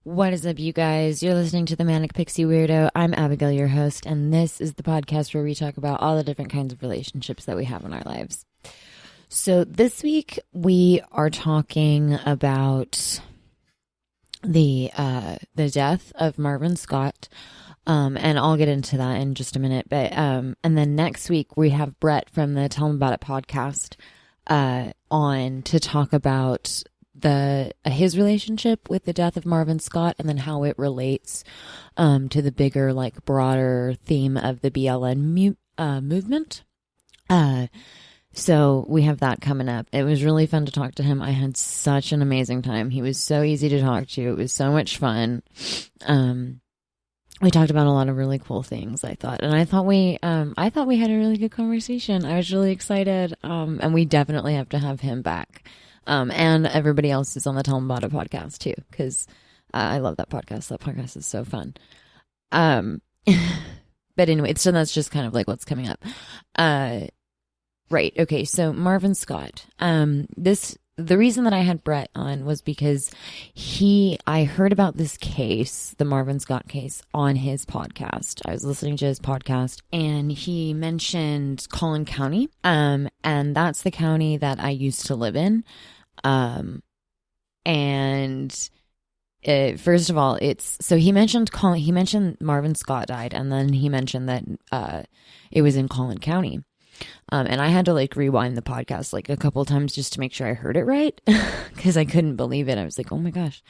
What is up, you guys? You're listening to the Manic Pixie Weirdo. I'm Abigail, your host, and this is the podcast where we talk about all the different kinds of relationships that we have in our lives. So this week we are talking about the death of Marvin Scott, and I'll get into that in just a minute. But and then next week we have Brett from the Tell 'em About It podcast on to talk about his relationship with the death of Marvin Scott, and then how it relates to the bigger, like, broader theme of the BLM movement. So we have that coming up. It was really fun to talk to him. I had such an amazing time. He was so easy to talk to. It was so much fun. We talked about a lot of really cool things, I thought. And I thought we had a really good conversation. I was really excited. And we definitely have to have him back. And everybody else is on the Tell 'em About It podcast too, because I love that podcast. That podcast is so fun. But anyway, so that's just kind of like what's coming up. Right. Okay. So Marvin Scott. The reason that I had Brett on was because I heard about this case, the Marvin Scott case, on his podcast. I was listening to his podcast and he mentioned Collin County. And that's the county that I used to live in. First of all, he mentioned Marvin Scott died, and then he mentioned that, it was in Collin County. And I had to like rewind the podcast like a couple of times just to make sure I heard it right, because I couldn't believe it. I was like, oh my gosh.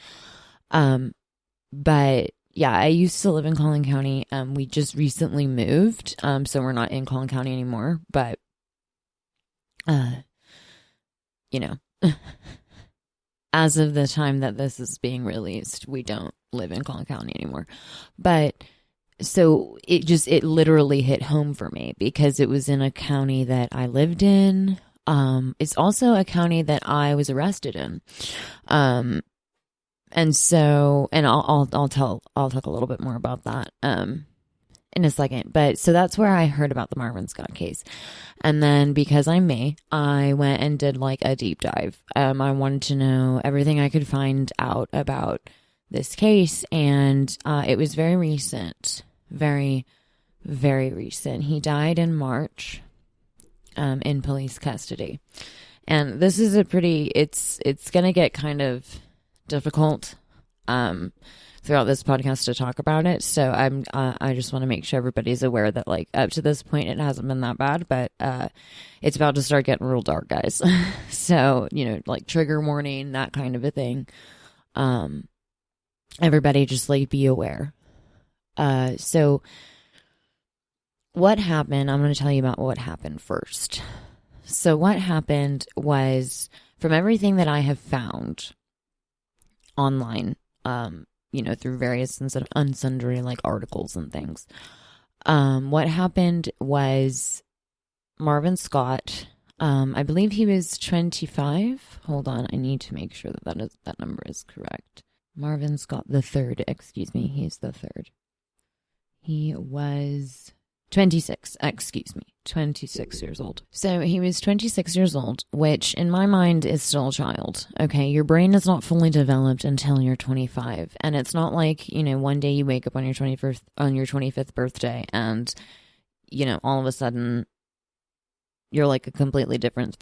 But yeah, I used to live in Collin County. We just recently moved. So we're not in Collin County anymore, but, as of the time that this is being released, we don't live in Collin County anymore. But so it literally hit home for me because it was in a county that I lived in. It's also a county that I was arrested in. And I'll talk a little bit more about that, in a second. But so that's where I heard about the Marvin Scott case. And then because I'm me, I went and did like a deep dive. I wanted to know everything I could find out about this case. And it was very recent, very, very recent. He died in March in police custody. And this is it's going to get kind of difficult throughout this podcast to talk about it. So I just want to make sure everybody's aware that like up to this point it hasn't been that bad, but it's about to start getting real dark, guys. So, like trigger warning, that kind of a thing. Everybody just like be aware. So what happened, I'm going to tell you about what happened first. So what happened was, from everything that I have found online, through various and sundry like articles and things. What happened was Marvin Scott, I believe he was 25. Hold on, I need to make sure that number is correct. Marvin Scott the third, excuse me, he's the third. He was 26 years old. So he was 26 years old, which in my mind is still a child. Okay, your brain is not fully developed until you're 25. And it's not like, one day you wake up on your 25th birthday and, all of a sudden you're like a completely different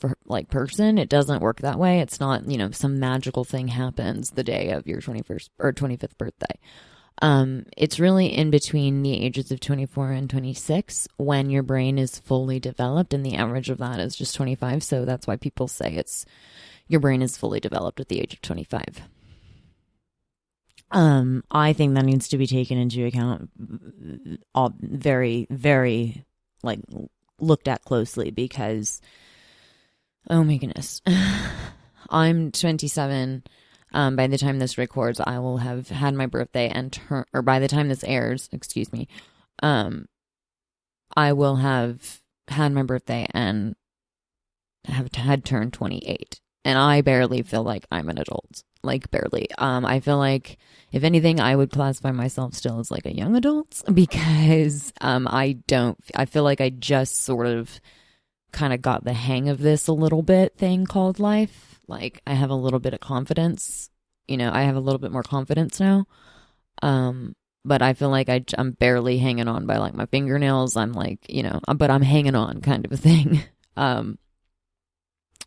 person. It doesn't work that way. It's not, some magical thing happens the day of your 21st or 25th birthday. It's really in between the ages of 24 and 26 when your brain is fully developed, and the average of that is just 25. So that's why people say your brain is fully developed at the age of 25. I think that needs to be taken into account, all very, very like looked at closely, because, oh my goodness, I'm 27. By the time this records, I will have had my birthday or by the time this airs, excuse me, I will have had my birthday and had turned 28. And I barely feel like I'm an adult. Like, barely. I feel like, if anything, I would classify myself still as like a young adult, because I feel like I just sort of kind of got the hang of this a little bit thing called life. Like, I have a little bit of confidence I have a little bit more confidence now. But I feel like I'm barely hanging on by like my fingernails. I'm like, but I'm hanging on kind of a thing.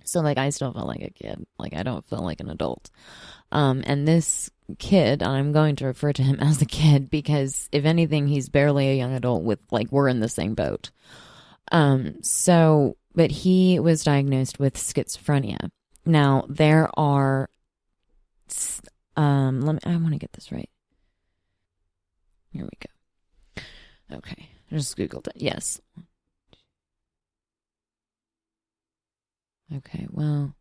So like I still feel like a kid. Like I don't feel like an adult. And this kid, I'm going to refer to him as a kid because if anything, he's barely a young adult with like we're in the same boat. But he was diagnosed with schizophrenia. Now there are, I want to get this right. Here we go. Okay, I just Googled it. Yes. Okay, well,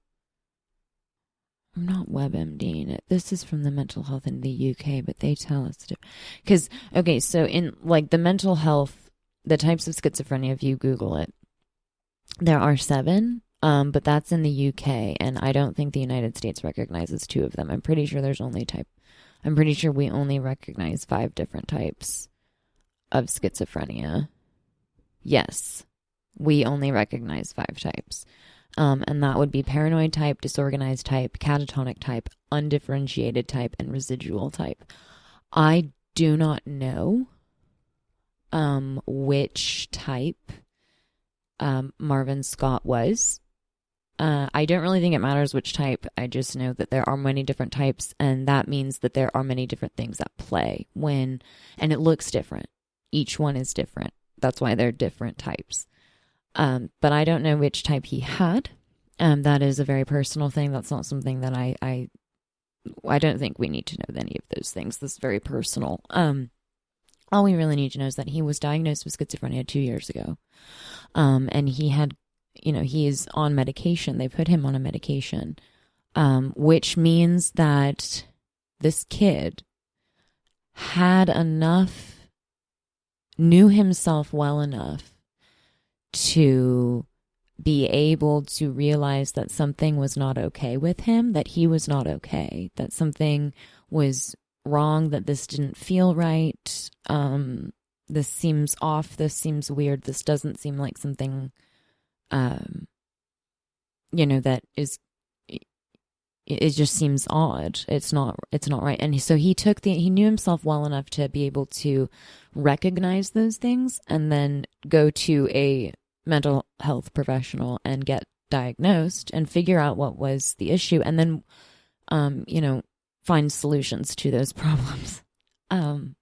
I'm not WebMDing it. This is from the mental health in the UK, but they tell us to. Because, okay, so in like the mental health, the types of schizophrenia, if you Google it, there are 7, but that's in the UK, and I don't think the United States recognizes 2 of them. I'm pretty sure we only recognize 5 different types of schizophrenia. Yes, we only recognize 5 types. And that would be paranoid type, disorganized type, catatonic type, undifferentiated type, and residual type. I do not know which type Marvin Scott was. I don't really think it matters which type. I just know that there are many different types, and that means that there are many different things at play and it looks different. Each one is different. That's why they're different types. But I don't know which type he had. That is a very personal thing. That's not something that I don't think we need to know any of those things. This is very personal. All we really need to know is that he was diagnosed with schizophrenia 2 years ago. And he had, he is on medication. They put him on a medication, which means that this kid knew himself well enough to be able to realize that something was not okay with him, that he was not okay, that something was wrong, that this didn't feel right. This seems off. This seems weird. This doesn't seem like something, that is, it just seems odd. It's not right. And so he knew himself well enough to be able to recognize those things and then go to a mental health professional and get diagnosed and figure out what was the issue and then, find solutions to those problems. And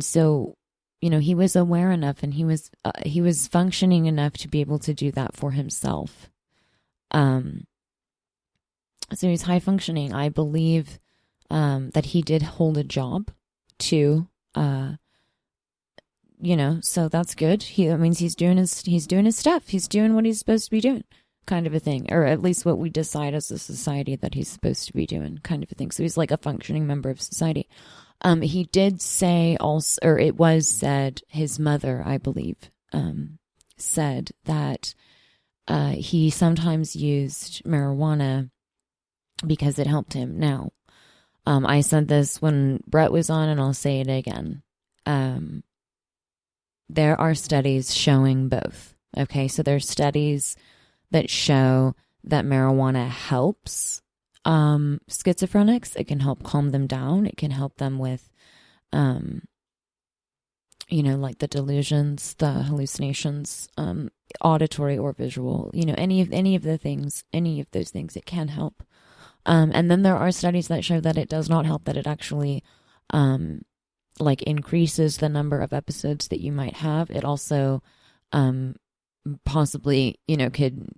so, he was aware enough and he was functioning enough to be able to do that for himself. So he's high functioning. I believe that he did hold a job too. So that's good. That means he's doing his stuff. He's doing what he's supposed to be doing, kind of a thing, or at least what we decide as a society that he's supposed to be doing, kind of a thing. So he's like a functioning member of society. He did say also, or it was said, his mother, I believe, said that he sometimes used marijuana because it helped him. Now, I said this when Brett was on, and I'll say it again. There are studies showing both. Okay, so there's studies that show that marijuana helps schizophrenics. It can help calm them down. It can help them with, like the delusions, the hallucinations, auditory or visual. Any of those things. It can help. And then there are studies that show that it does not help. That it actually, increases the number of episodes that you might have. It also, possibly, could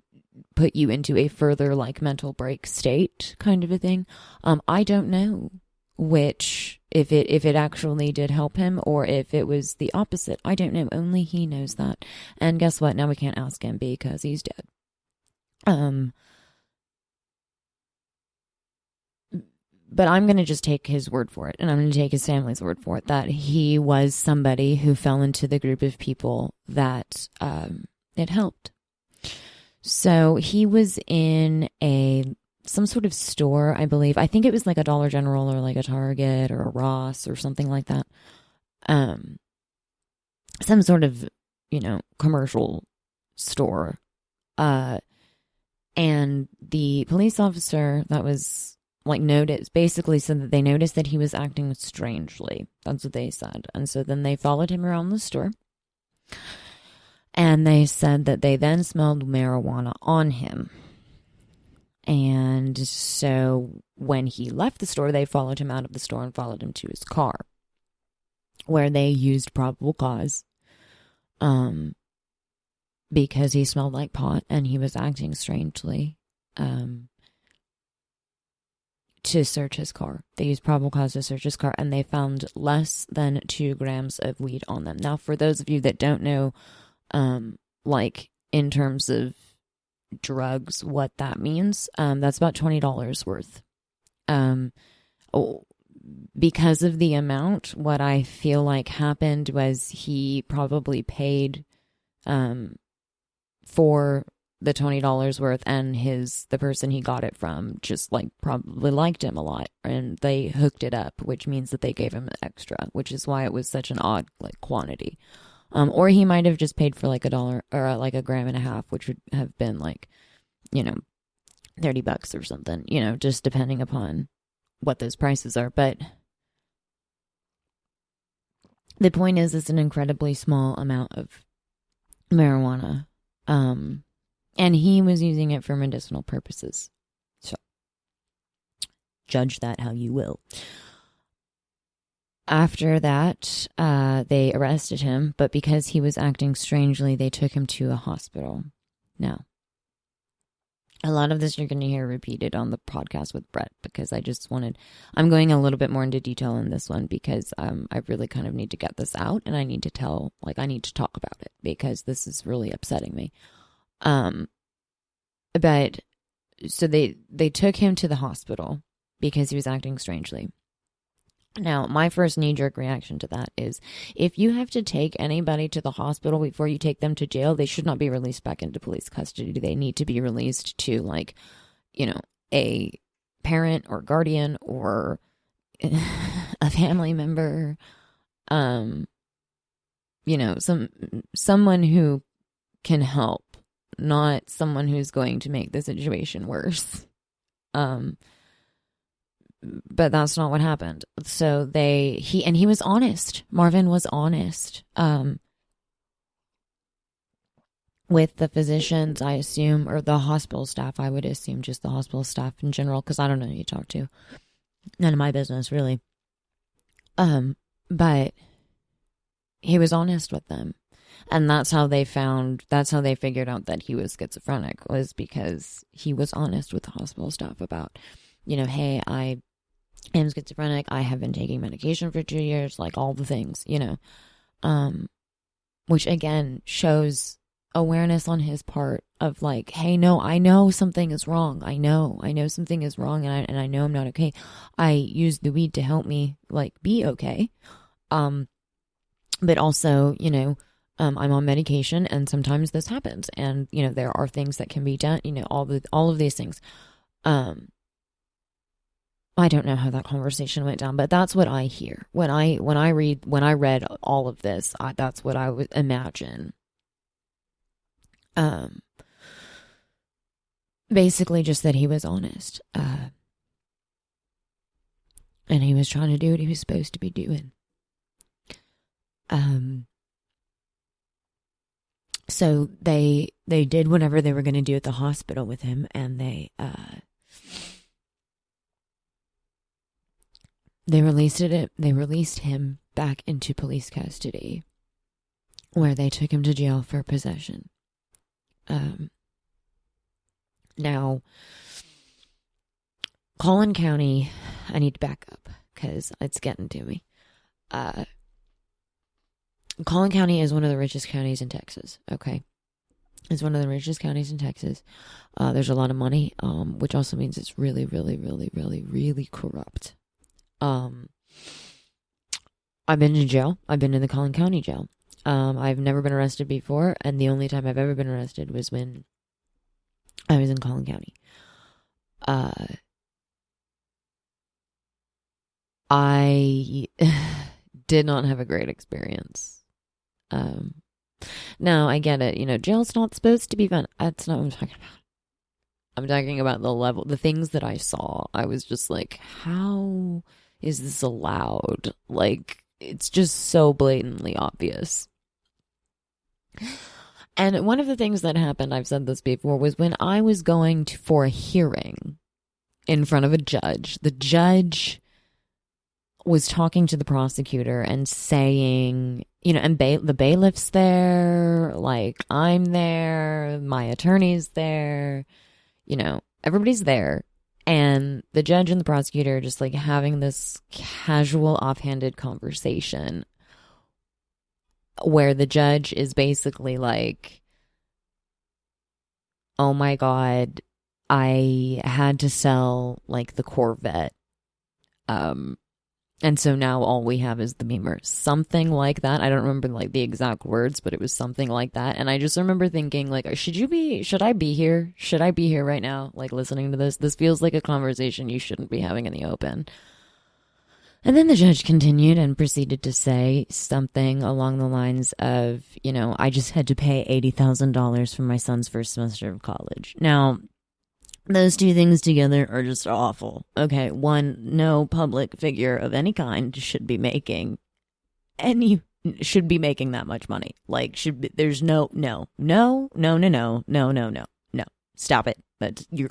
put you into a further mental break state, kind of a thing. I don't know if it actually did help him or if it was the opposite. I don't know. Only he knows that. And guess what? Now we can't ask him because he's dead. But I'm going to just take his word for it, and I'm going to take his family's word for it, that he was somebody who fell into the group of people that it helped. So he was in some sort of store, I believe. I think it was like a Dollar General or like a Target or a Ross or something like that. Some sort of, commercial store. And the police officer that was basically said that they noticed that he was acting strangely. That's what they said. And so then they followed him around the store. And they said that they then smelled marijuana on him. And so when he left the store, they followed him out of the store and followed him to his car, where they used probable cause, because he smelled like pot and he was acting strangely, to search his car. They used probable cause to search his car, and they found less than 2 grams of weed on them. Now, for those of you that don't know, like in terms of drugs, what that means, that's about $20 worth. Because of the amount, what I feel like happened was he probably paid for the $20 worth, and the person he got it from just like probably liked him a lot, and they hooked it up, which means that they gave him extra, which is why it was such an odd like quantity. Or he might have just paid for like $1 or like 1.5 grams, which would have been like, $30 or something, just depending upon what those prices are. But the point is, it's an incredibly small amount of marijuana. And he was using it for medicinal purposes. So judge that how you will. After that, they arrested him, but because he was acting strangely, they took him to a hospital. Now, a lot of this you're going to hear repeated on the podcast with Brett, because I'm going a little bit more into detail in this one, because I really kind of need to get this out, and I need to talk about it, because this is really upsetting me. But so they took him to the hospital because he was acting strangely. Now, my first knee-jerk reaction to that is, if you have to take anybody to the hospital before you take them to jail, they should not be released back into police custody. They need to be released to, like, a parent or guardian or a family member, someone who can help, not someone who's going to make the situation worse. But that's not what happened. So he was honest. Marvin was honest. With the physicians, I assume, or the hospital staff, I would assume just the hospital staff in general, because I don't know who you talk to. None of my business, really. But he was honest with them. And that's how they figured out that he was schizophrenic, was because he was honest with the hospital staff about, hey, I am schizophrenic. I have been taking medication for 2 years, like all the things, which again shows awareness on his part of like, hey, no, I know something is wrong. I know something is wrong, and I know I'm not okay. I use the weed to help me like be okay. But also, I'm on medication, and sometimes this happens, and there are things that can be done, all of these things. I don't know how that conversation went down, but that's what I hear when I read all of this. That's what I would imagine. Basically just that he was honest, and he was trying to do what he was supposed to be doing. So they did whatever they were going to do at the hospital with him, and they released him back into police custody, where they took him to jail for possession. Now, Collin County, I need to back up because it's getting to me. Collin County is one of the richest counties in Texas, okay? It's one of the richest counties in Texas. There's a lot of money, which also means it's really, really, really, really, really corrupt. I've been in jail. I've been in the Collin County jail. I've never been arrested before, and the only time I've ever been arrested was when I was in Collin County. I did not have a great experience. Now, I get it. Jail's not supposed to be fun. That's not what I'm talking about. I'm talking about the things that I saw. I was just like, how is this allowed? Like, it's just so blatantly obvious. And one of the things that happened, I've said this before, was when I was going for a hearing in front of a judge. The judge was talking to the prosecutor and saying, and the bailiff's there, like, I'm there, my attorney's there, everybody's there. And the judge and the prosecutor are just like having this casual, offhanded conversation where the judge is basically like, oh my God, I had to sell like the Corvette. And so now all we have is the Beamer. Something like that. I don't remember like the exact words, but it was something like that. And I just remember thinking like, should I be here? Should I be here right now? Like listening to this? This feels like a conversation you shouldn't be having in the open. And then the judge continued and proceeded to say something along the lines of, I just had to pay $80,000 for my son's first semester of college. Now, those two things together are just awful. Okay, one, no public figure of any kind should be making that much money. Like, there's no. Stop it. You're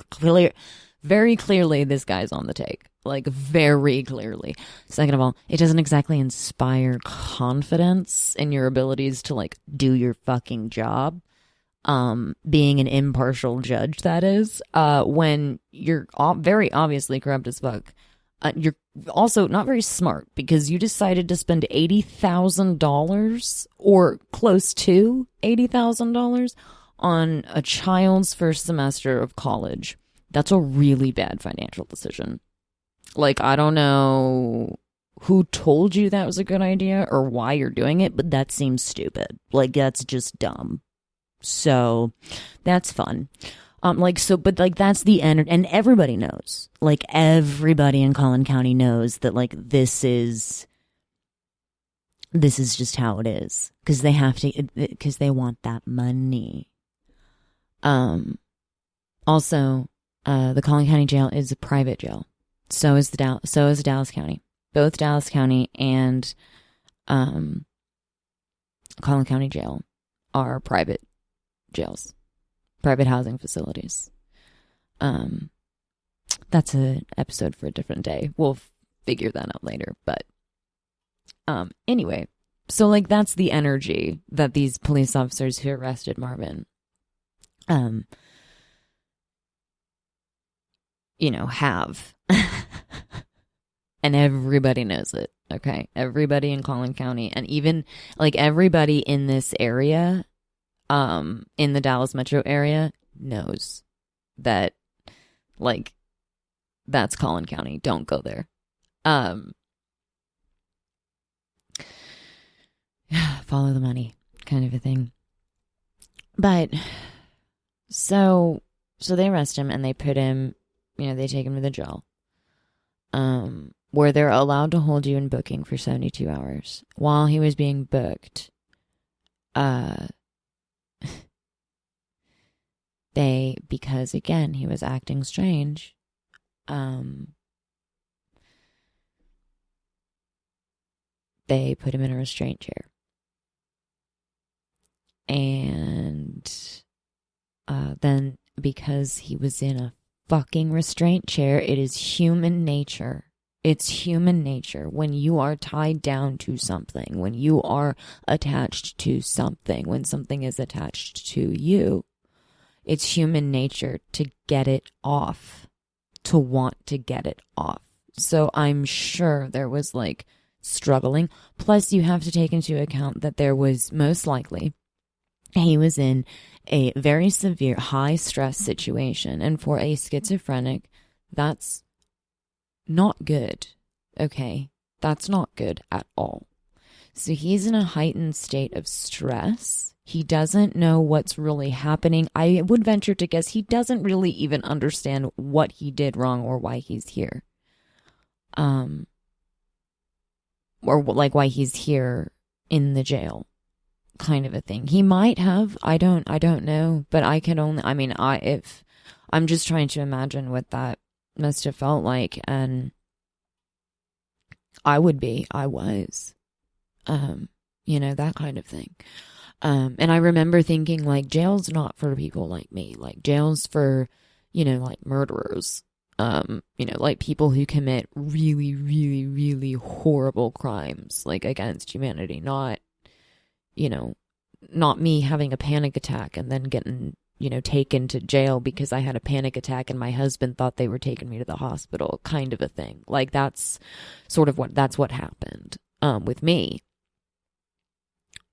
very clearly this guy's on the take. Like, very clearly. Second of all, it doesn't exactly inspire confidence in your abilities to, like, do your fucking job. Being an impartial judge, that is, when you're very obviously corrupt as fuck. You're also not very smart because you decided to spend $80,000 or close to $80,000 on a child's first semester of college. That's a really bad financial decision. Like, I don't know who told you that was a good idea or why you're doing it, but that seems stupid. Like, that's just dumb. So that's fun. But that's the end. And everybody knows, like, everybody in Collin County knows that, like, this is just how it is. Because they have to, because they want that money. Also, the Collin County Jail is a private jail. So is Dallas County. Both Dallas County and Collin County Jail are private jails, private housing facilities. That's an episode for a different day. We'll figure that out later. But anyway, so like that's the energy that these police officers who arrested Marvin have. And everybody knows it. Okay, everybody in Collin County, and even like everybody in this area, in the Dallas metro area, knows that, like, that's Collin County. Don't go there. Follow the money, kind of a thing. But so they arrest him and they put him, they take him to the jail. Where they're allowed to hold you in booking for 72 hours. While he was being booked, because again, he was acting strange, they put him in a restraint chair. And then because he was in a fucking restraint chair, it is human nature. It's human nature when you are tied down to something, when you are attached to something, when something is attached to you. It's human nature to get it off, to want to get it off. So I'm sure there was like struggling. Plus you have to take into account that there was most likely, he was in a very severe high stress situation. And for a schizophrenic, that's not good. Okay. That's not good at all. So he's in a heightened state of stress. He doesn't know what's really happening. I would venture to guess he doesn't really even understand what he did wrong or why he's here. Or like why he's here in the jail, kind of a thing. He might have, I don't know, but I can only, if I'm just trying to imagine what that must have felt like. And I was, that kind of thing. And I remember thinking, like, jail's not for people like me. Like, jail's for, like murderers. Like people who commit really, really, really horrible crimes, like against humanity. Not me having a panic attack and then getting, taken to jail because I had a panic attack and my husband thought they were taking me to the hospital, kind of a thing. Like, that's what happened, with me.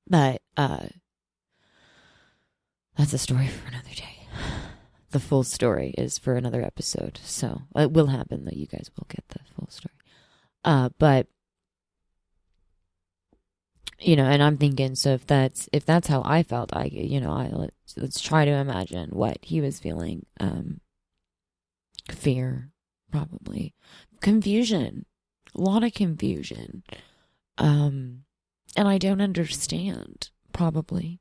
But, that's a story for another day. The full story is for another episode. So it will happen that you guys will get the full story. But, and I'm thinking, so if that's how I felt, let's try to imagine what he was feeling. Fear, probably. Confusion. A lot of confusion. And I don't understand, probably.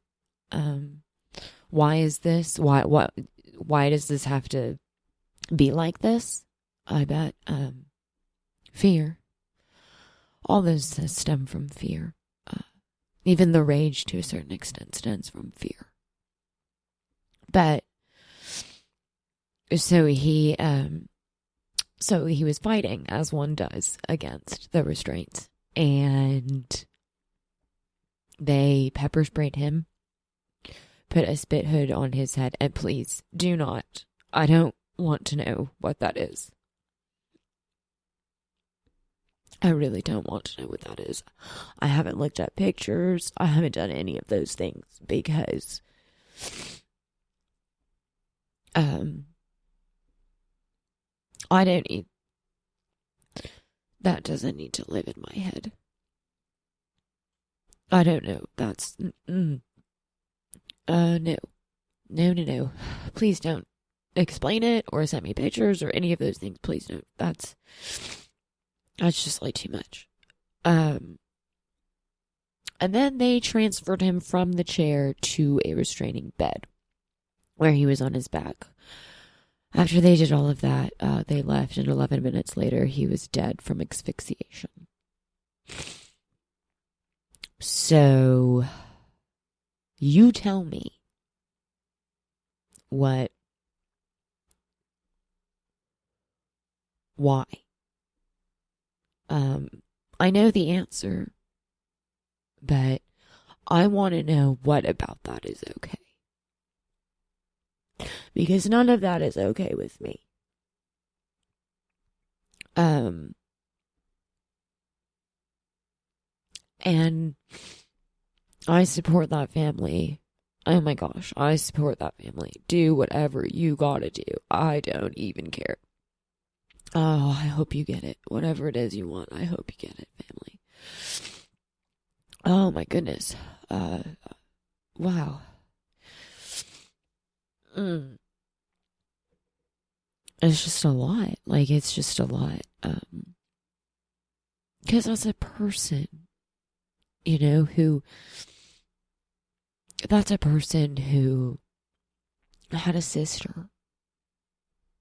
Why is this? Why does this have to be like this? I bet, fear. All those stem from fear. Even the rage, to a certain extent, stems from fear. But, so he was fighting, as one does, against the restraints. And they pepper sprayed him, put a spit hood on his head, and please, do not. I don't want to know what that is. I really don't want to know what that is. I haven't looked at pictures. I haven't done any of those things because I don't need, that doesn't need to live in my head. I don't know. That's, no. No. Please don't explain it or send me pictures or any of those things. Please don't. That's just like too much. And then they transferred him from the chair to a restraining bed where he was on his back. After they did all of that, they left, and 11 minutes later, he was dead from asphyxiation. So, you tell me why? I know the answer, but I want to know what about that is okay. Because none of that is okay with me. And I support that family. Oh my gosh, I support that family. Do whatever you gotta do. I don't even care. Oh, I hope you get it. Whatever it is you want, I hope you get it, family. Oh my goodness. Wow. It's just a lot. Like, it's just a lot. Because as a person, that's a person who had a sister.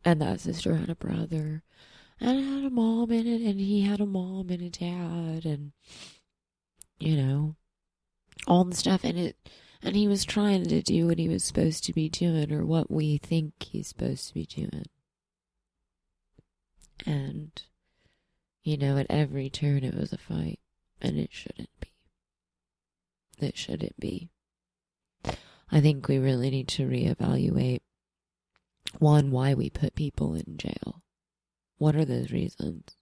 And that sister had a brother. And had a mom in it. And he had a mom and a dad. And, all the stuff in it. And he was trying to do what he was supposed to be doing. Or what we think he's supposed to be doing. And, at every turn it was a fight. And it shouldn't be. It shouldn't be. I think we really need to reevaluate, one, why we put people in jail. What are those reasons?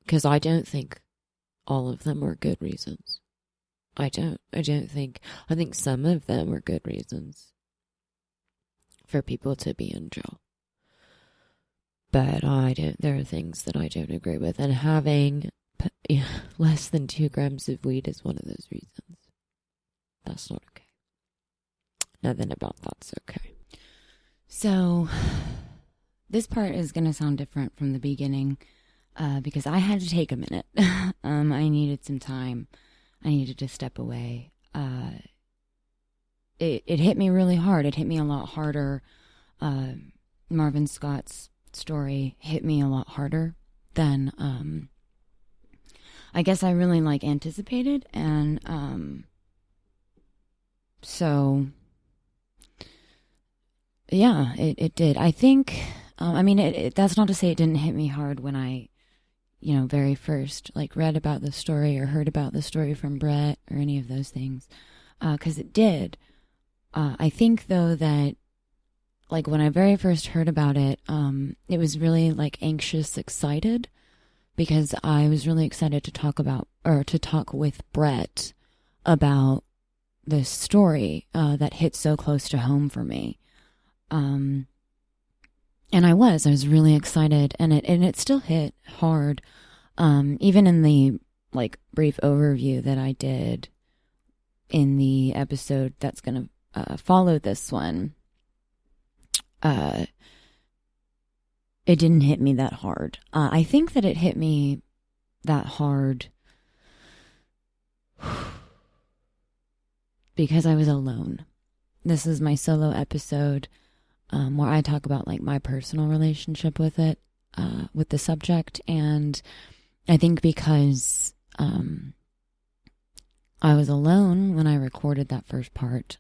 Because I don't think all of them are good reasons. I think some of them are good reasons for people to be in jail. But there are things that I don't agree with. And having less than 2 grams of weed is one of those reasons. That's not okay. Nothing about that's okay. So, this part is going to sound different from the beginning because I had to take a minute. I needed some time. I needed to step away. it hit me really hard. It hit me a lot harder. Marvin Scott's story hit me a lot harder than I guess I really like anticipated, and so yeah, it did. I think I mean that's not to say it didn't hit me hard when I, very first like read about the story or heard about the story from Brett or any of those things, because it did. I think though that like when I very first heard about it, it was really like anxious, excited, because I was really excited to talk with Brett about this story that hit so close to home for me. And I was really excited, and it still hit hard. Even in the like brief overview that I did in the episode that's going to follow this one, it didn't hit me that hard. I think that it hit me that hard because I was alone. This is my solo episode where I talk about like my personal relationship with it, with the subject. And I think because I was alone when I recorded that first part,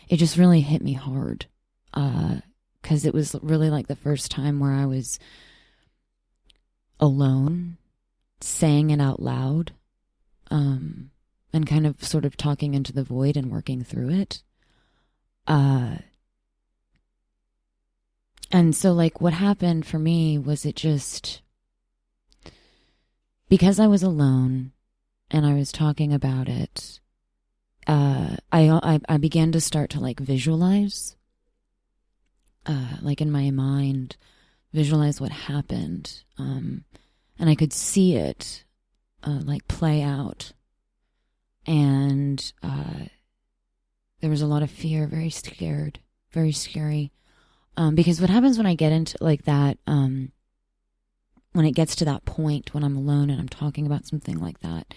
it just really hit me hard. Because it was really like the first time where I was alone, saying it out loud, and kind of sort of talking into the void and working through it. And so like what happened for me was it just, because I was alone and I was talking about it, I began to start to like visualize, like in my mind, visualize what happened. And I could see it, like play out. And, there was a lot of fear, very scared, very scary. Because what happens when I get into like that, when it gets to that point when I'm alone and I'm talking about something like that,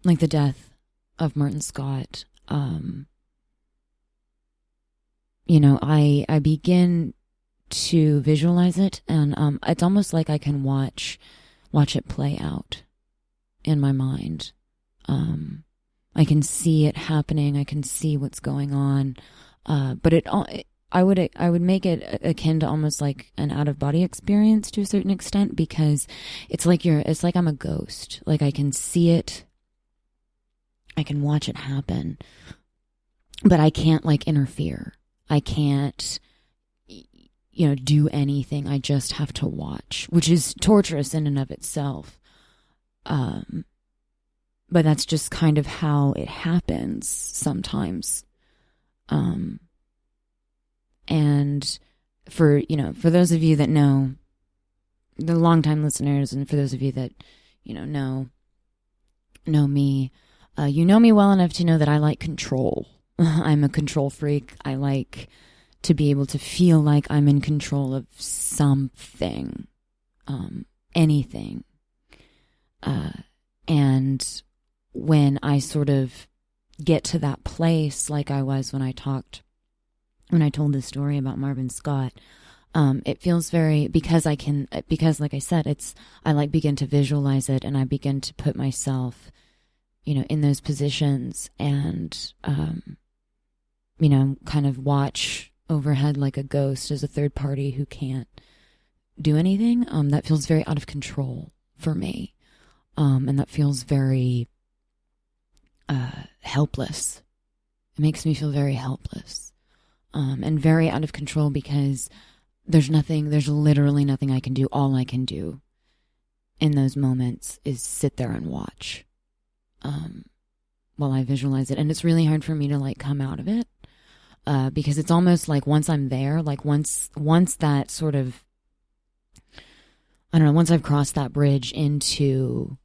like the death of Martin Scott, I begin to visualize it, and it's almost like I can watch it play out in my mind. I can see it happening. I can see what's going on. But I would make it akin to almost like an out of body experience to a certain extent, because it's like I'm a ghost. Like I can see it. I can watch it happen, but I can't like interfere. I can't, do anything. I just have to watch, which is torturous in and of itself. But that's just kind of how it happens sometimes. And for those of you that know, the longtime listeners, and for those of you that, know me, you know me well enough to know that I like control. I'm a control freak. I like to be able to feel like I'm in control of something, anything. And when I sort of get to that place, like I was when I told this story about Marvin Scott, it feels very, because like I said, I begin to visualize it, and I begin to put myself, in those positions, and, kind of watch overhead like a ghost as a third party who can't do anything. That feels very out of control for me. And that feels very, helpless. It makes me feel very helpless. And very out of control, because there's literally nothing I can do. All I can do in those moments is sit there and watch, while I visualize it. And it's really hard for me to like come out of it, because it's almost like once I'm there, like once that sort of, I don't know, once I've crossed that bridge into,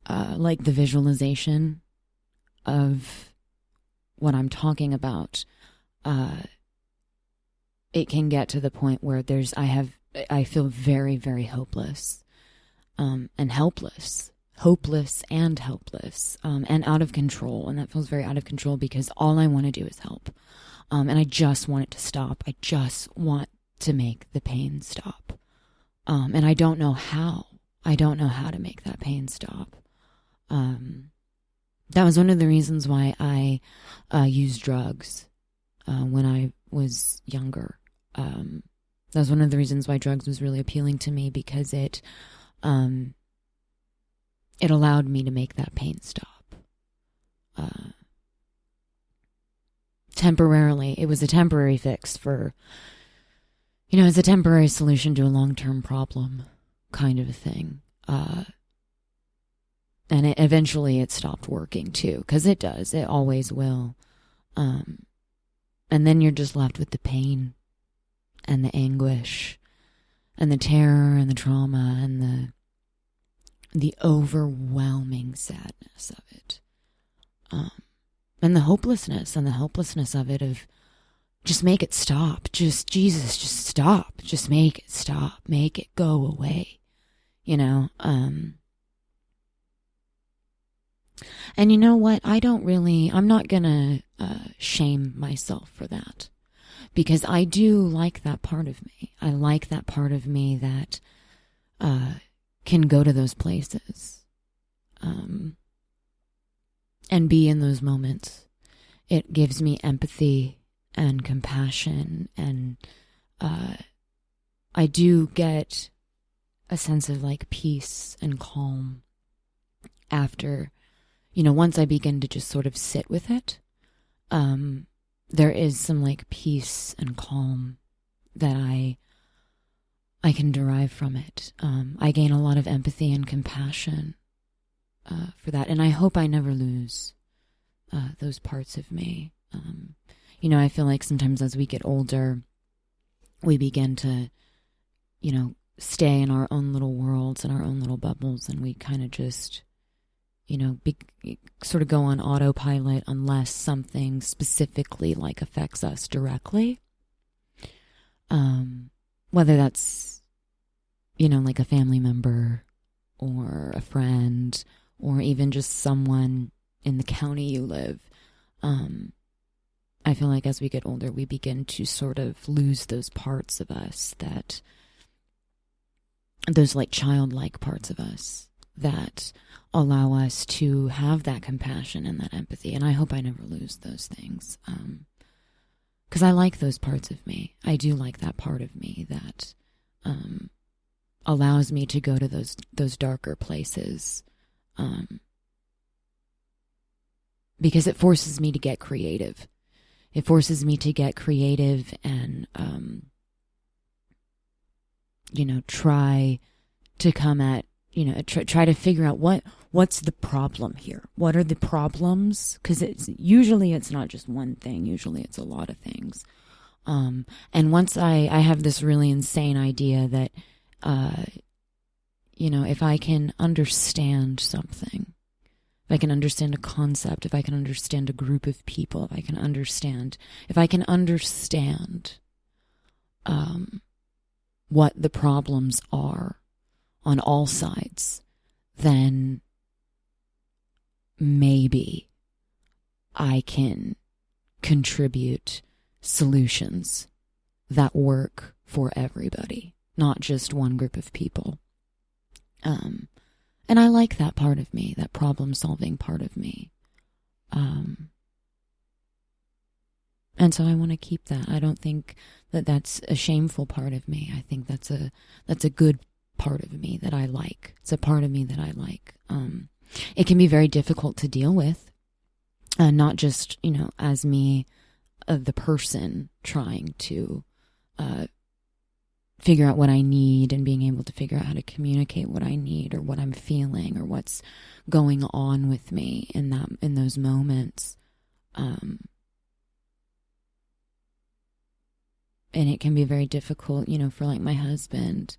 like the visualization of what I'm talking about, it can get to the point where I feel very, very hopeless, and helpless. hopeless and helpless, and out of control. And that feels very out of control because all I want to do is help. And I just want it to stop. I just want to make the pain stop. And I don't know how. I don't know how to make that pain stop. That was one of the reasons why I used drugs when I was younger. That was one of the reasons why drugs was really appealing to me, because it allowed me to make that pain stop. Temporarily. It was a temporary fix for, it's a temporary solution to a long-term problem kind of a thing. And eventually it stopped working too, because it does. It always will. And then you're just left with the pain and the anguish and the terror and the trauma and the overwhelming sadness of it. And the hopelessness and the helplessness of it, of just make it stop. Jesus, just stop. Just make it stop. Make it go away. And you know what? I'm not gonna shame myself for that, because I do like that part of me. I like that part of me that can go to those places and be in those moments. It gives me empathy and compassion, and I do get a sense of like peace and calm after, once I begin to just sort of sit with it. There is some like peace and calm that I can derive from it. I gain a lot of empathy and compassion for that, and I hope I never lose those parts of me. I feel like sometimes as we get older, we begin to, stay in our own little worlds and our own little bubbles, and we kind of just, sort of go on autopilot unless something specifically like affects us directly. Whether that's, like a family member or a friend or even just someone in the county you live. I feel like as we get older, we begin to sort of lose those parts of us those like childlike parts of us that allow us to have that compassion and that empathy. And I hope I never lose those things. Because I like those parts of me. I do like that part of me that allows me to go to those darker places. Because it forces me to get creative. It forces me to get creative and, try to come at, try to figure out what's the problem here. What are the problems? Because it's not just one thing. Usually it's a lot of things. And once I have this really insane idea that, if I can understand something, if I can understand a concept, if I can understand a group of people, if I can understand what the problems are on all sides, then maybe I can contribute solutions that work for everybody, not just one group of people. And I like that part of me, that problem-solving part of me. And so I want to keep that. I don't think that that's a shameful part of me. I think that's a good part of me that I like. It's a part of me that I like. It can be very difficult to deal with, not just, as me, the person trying to figure out what I need and being able to figure out how to communicate what I need or what I'm feeling or what's going on with me in those moments. And it can be very difficult, for like my husband.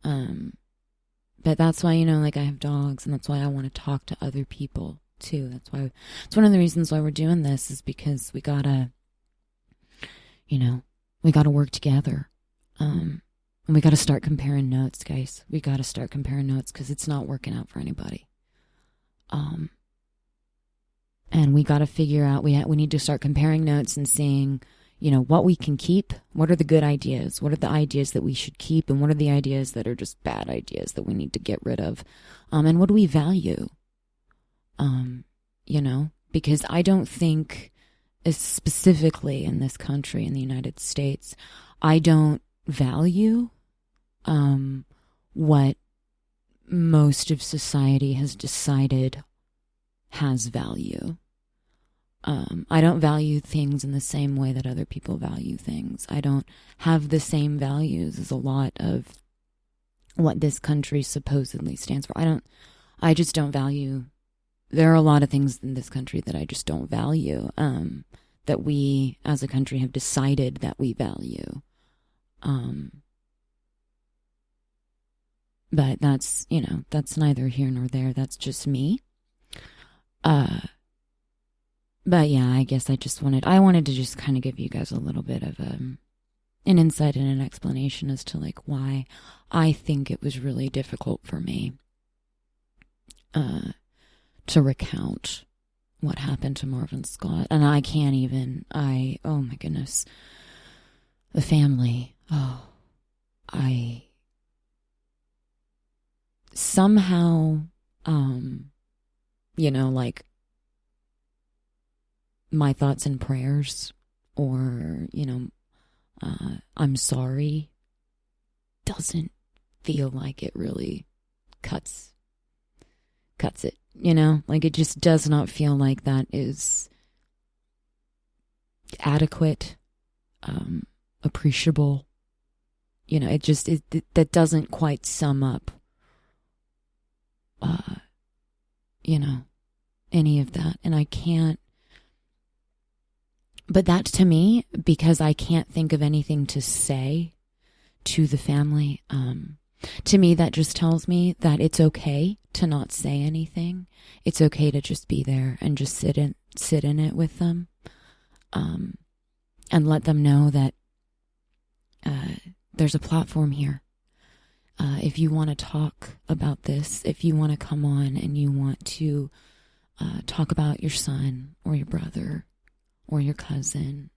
But that's why, like I have dogs, and that's why I want to talk to other people too. That's why it's one of the reasons why we're doing this, is because we gotta work together. And we gotta start comparing notes, guys. We gotta start comparing notes because it's not working out for anybody. And we got to figure out, we need to start comparing notes and seeing, what we can keep. What are the good ideas? What are the ideas that we should keep? And what are the ideas that are just bad ideas that we need to get rid of? And what do we value? Because I don't think, specifically in this country, in the United States, I don't value what most of society has decided has value. I don't value things in the same way that other people value things. I don't have the same values as a lot of what this country supposedly stands for. I just don't value. There are a lot of things in this country that I just don't value, that we as a country have decided that we value. But that's neither here nor there. That's just me. But yeah, I guess I wanted to just kind of give you guys a little bit of an insight and an explanation as to why I think it was really difficult for me to recount what happened to Marvin Scott. And I can't even, oh my goodness, the family, somehow, my thoughts and prayers, or, I'm sorry, doesn't feel like it really cuts it, it just does not feel like that is adequate, appreciable, that doesn't quite sum up, any of that. And I can't, but that to me, because I can't think of anything to say to the family, to me, that just tells me that it's okay to not say anything. It's okay to just be there and just sit in it with them, and let them know that there's a platform here. If you want to talk about this, if you want to come on and you want to talk about your son or your brother or your cousin,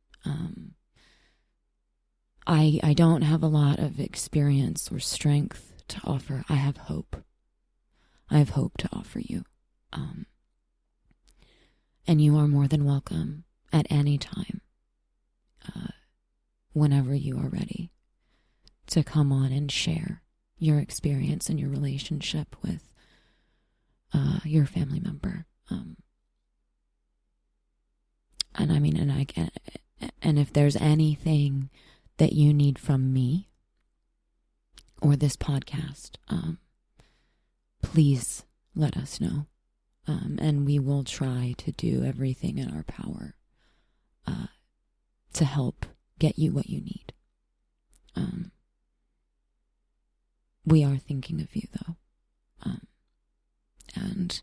I don't have a lot of experience or strength to offer. I have hope. I have hope to offer you. And you are more than welcome at any time, whenever you are ready, to come on and share your experience and your relationship with your family member. And if there's anything that you need from me or this podcast, please let us know. And we will try to do everything in our power to help get you what you need. We are thinking of you, though. And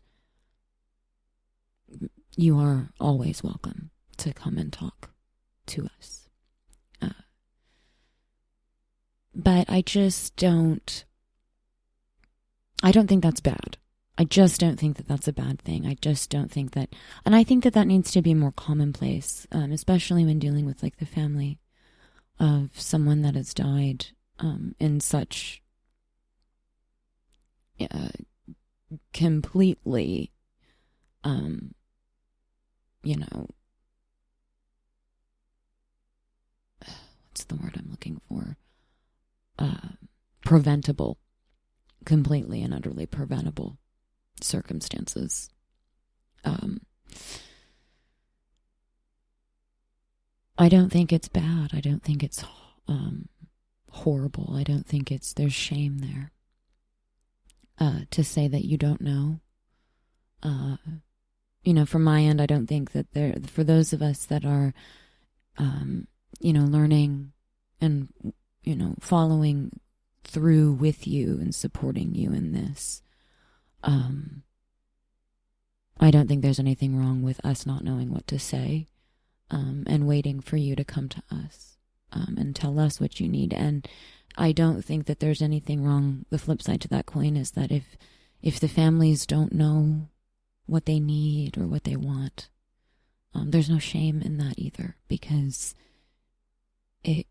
you are always welcome to come and talk to us. But I don't think that's bad. I just don't think that that's a bad thing. I just don't think that, and I think that needs to be more commonplace, especially when dealing with the family of someone that has died in such completely, what's the word I'm looking for? Preventable, completely and utterly preventable circumstances. I don't think it's bad. I don't think it's horrible. I don't think there's shame there. To say that you don't know. From my end, I don't think that for those of us that are, learning and, following through with you and supporting you in this, I don't think there's anything wrong with us not knowing what to say, and waiting for you to come to us, and tell us what you need. And I don't think that there's anything wrong. The flip side to that coin is that if the families don't know what they need or what they want. There's no shame in that either, because it's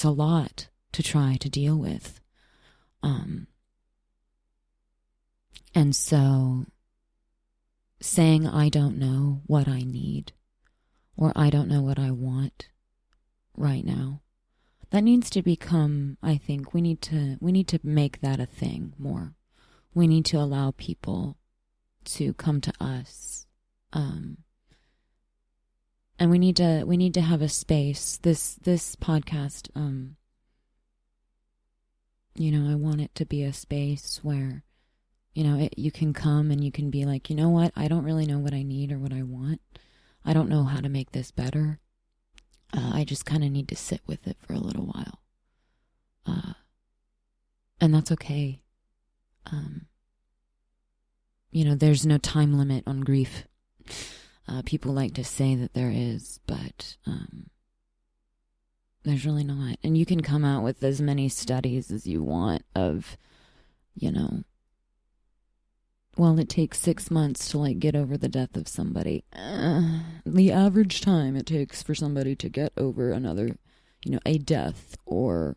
a lot to try to deal with. And so saying I don't know what I need or I don't know what I want right now, that needs to become, I think, we need to make that a thing more. We need to allow people to come to us. And we need to have a space. This podcast, I want it to be a space where, you can come and you can be like, you know what? I don't really know what I need or what I want. I don't know how to make this better. I just kind of need to sit with it for a little while. And that's okay. There's no time limit on grief. People like to say that there is, but there's really not. And you can come out with as many studies as you want of, well, it takes 6 months to get over the death of somebody. The average time it takes for somebody to get over another, a death or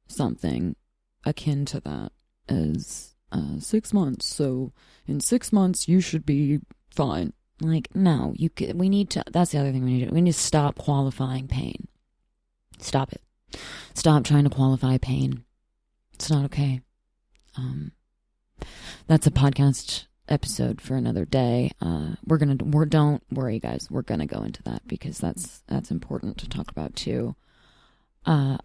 something akin to that is 6 months. So in 6 months, you should be fine. No, we need to, that's the other thing we need to do. We need to stop qualifying pain. Stop it. Stop trying to qualify pain. It's not okay. That's a podcast episode for another day. Don't worry, guys. We're gonna go into that because that's important to talk about too. I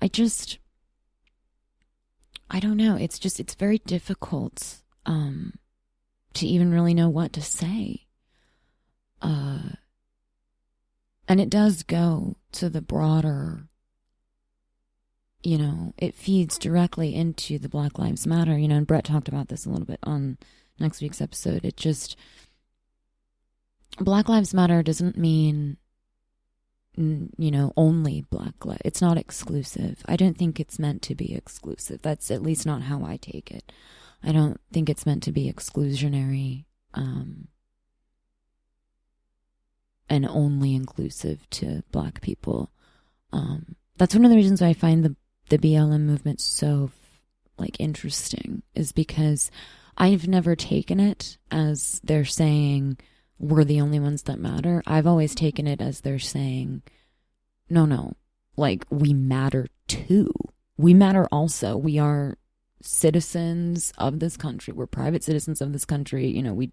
don't know. It's very difficult, to even really know what to say. And it does go to the broader, it feeds directly into the Black Lives Matter, and Brett talked about this a little bit on next week's episode. Black Lives Matter doesn't mean, only Black Lives. It's not exclusive. I don't think it's meant to be exclusive. That's at least not how I take it. I don't think it's meant to be exclusionary, and only inclusive to Black people. That's one of the reasons why I find the BLM movement so interesting, is because I've never taken it as they're saying we're the only ones that matter. I've always taken it as they're saying, no, we matter too. We matter also. We are citizens of this country. We're private citizens of this country. We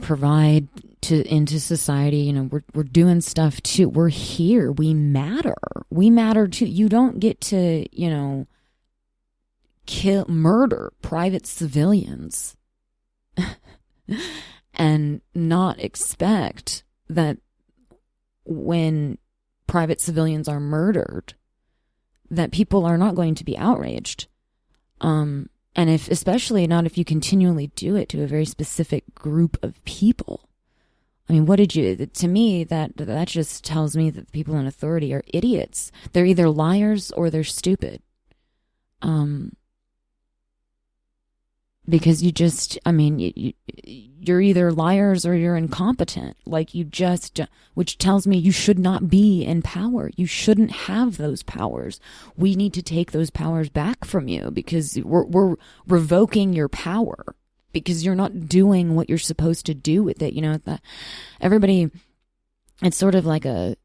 provide into society. We're doing stuff too. We're here. We matter. We matter too. You don't get to, murder private civilians and not expect that when private civilians are murdered, that people are not going to be outraged. And especially not if you continually do it to a very specific group of people. I mean, to me, that just tells me that the people in authority are idiots. They're either liars or they're stupid. Because you're either liars or you're incompetent. Which tells me you should not be in power. You shouldn't have those powers. We need to take those powers back from you because we're revoking your power because you're not doing what you're supposed to do with it. Everybody, it's sort of like a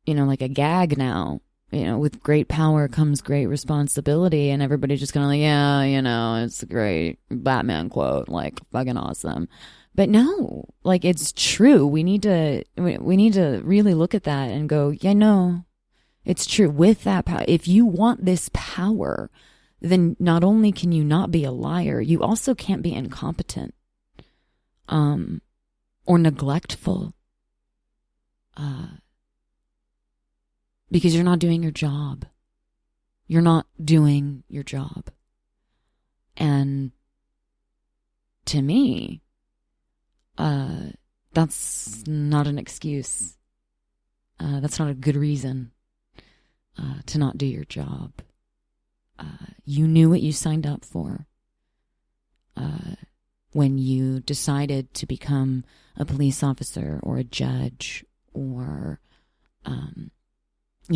gag now. With great power comes great responsibility, and everybody's just kind of it's a great Batman quote, fucking awesome. But no, it's true. We need to really look at that and go, it's true. With that power, if you want this power, then not only can you not be a liar, you also can't be incompetent, or neglectful. Because you're not doing your job. You're not doing your job. And to me, that's not an excuse. That's not a good reason to not do your job. You knew what you signed up for. when you decided to become a police officer or a judge or,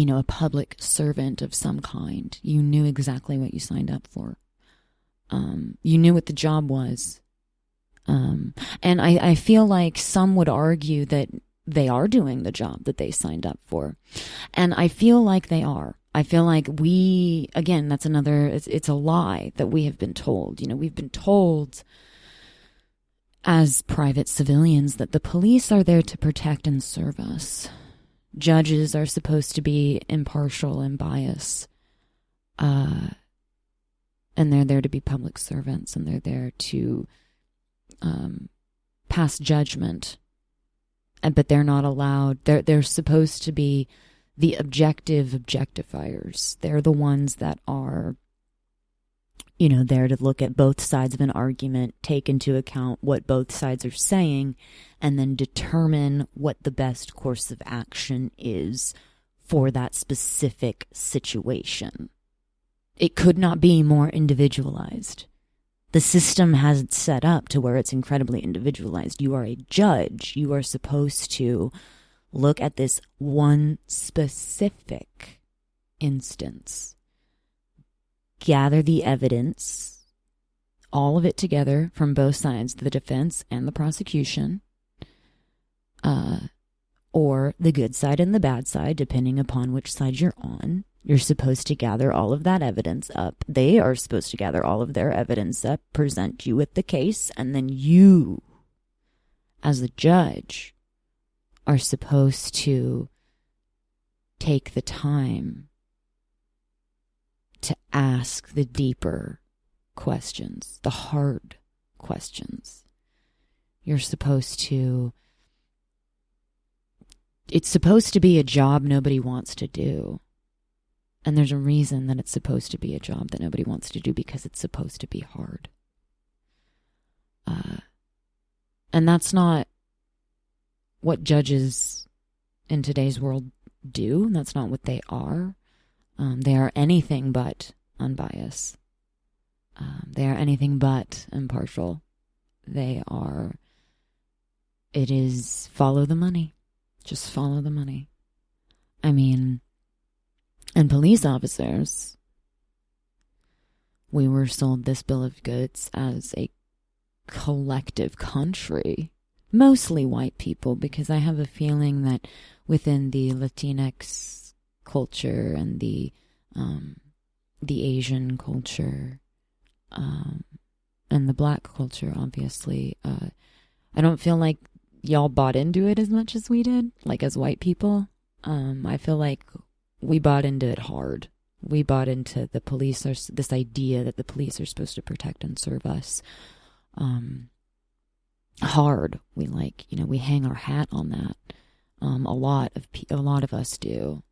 a public servant of some kind. You knew exactly what you signed up for. You knew what the job was. And I feel like some would argue that they are doing the job that they signed up for. And I feel like they are. I feel like that's another, it's a lie that we have been told. We've been told as private civilians that the police are there to protect and serve us. Judges are supposed to be impartial and biased. And they're there to be public servants, and they're there to pass judgment. But they're not allowed. They're supposed to be the objectifiers. They're the ones that are, there to look at both sides of an argument, take into account what both sides are saying, and then determine what the best course of action is for that specific situation. It could not be more individualized. The system has it set up to where it's incredibly individualized. You are a judge. You are supposed to look at this one specific instance, gather the evidence, all of it together from both sides, the defense and the prosecution, or the good side and the bad side, depending upon which side you're on. You're supposed to gather all of that evidence up. They are supposed to gather all of their evidence up, present you with the case, and then you, as a judge, are supposed to take the time to ask the deeper questions, the hard questions. You're supposed to... It's supposed to be a job nobody wants to do. And there's a reason that it's supposed to be a job that nobody wants to do, because it's supposed to be hard. And that's not what judges in today's world do. That's not what they are. They are anything but unbiased. They are anything but impartial. It is follow the money. Just follow the money. I mean, and police officers, we were sold this bill of goods as a collective country, mostly white people, because I have a feeling that within the Latinx culture and the Asian culture, and the black culture, obviously, I don't feel like y'all bought into it as much as we did, like as white people. I feel like we bought into it hard. We bought into the police, this idea that the police are supposed to protect and serve us, hard. We we hang our hat on that. A lot of us do,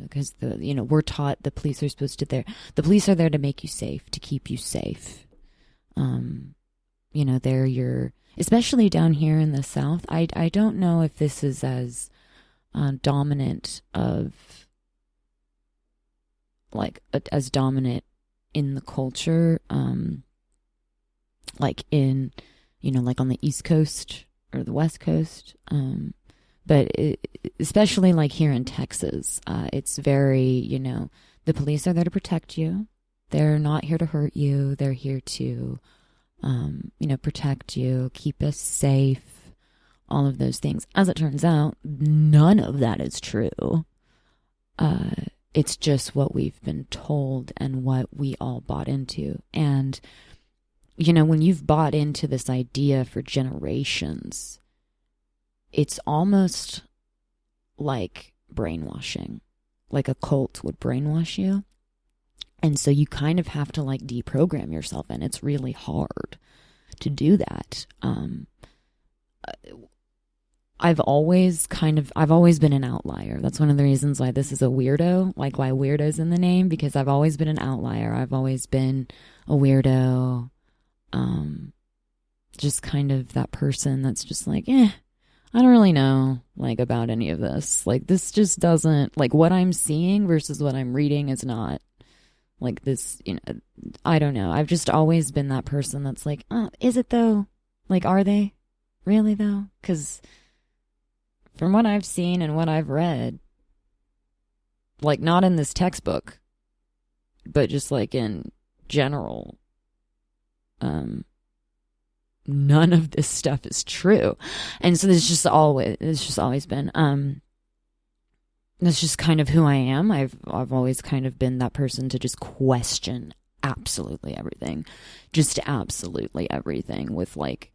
because we're taught the police are supposed to the police are there to make you safe, to keep you safe. They're your, especially down here in the South. I don't know if this is as dominant as dominant in the culture, like on the East Coast or the West Coast, but especially like here in Texas, it's very, the police are there to protect you. They're not here to hurt you. They're here to, protect you, keep us safe, all of those things. As it turns out, none of that is true. It's just what we've been told and what we all bought into. And, when you've bought into this idea for generations, it's almost like brainwashing, like a cult would brainwash you. And so you kind of have to deprogram yourself, and it's really hard to do that. I've always been an outlier. That's one of the reasons why this is a weirdo, why weirdo's in the name, because I've always been an outlier. I've always been a weirdo. Just kind of that person that's just I don't really know, about any of this. This just doesn't, what I'm seeing versus what I'm reading is not Like this, I don't know. I've just always been that person that's like, is it though? Like, are they really though? Because from what I've seen and what I've read, like not in this textbook, but just like in general, none of this stuff is true. And so it's just always been, that's just kind of who I am. I've always kind of been that person to just question absolutely everything. Just absolutely everything with like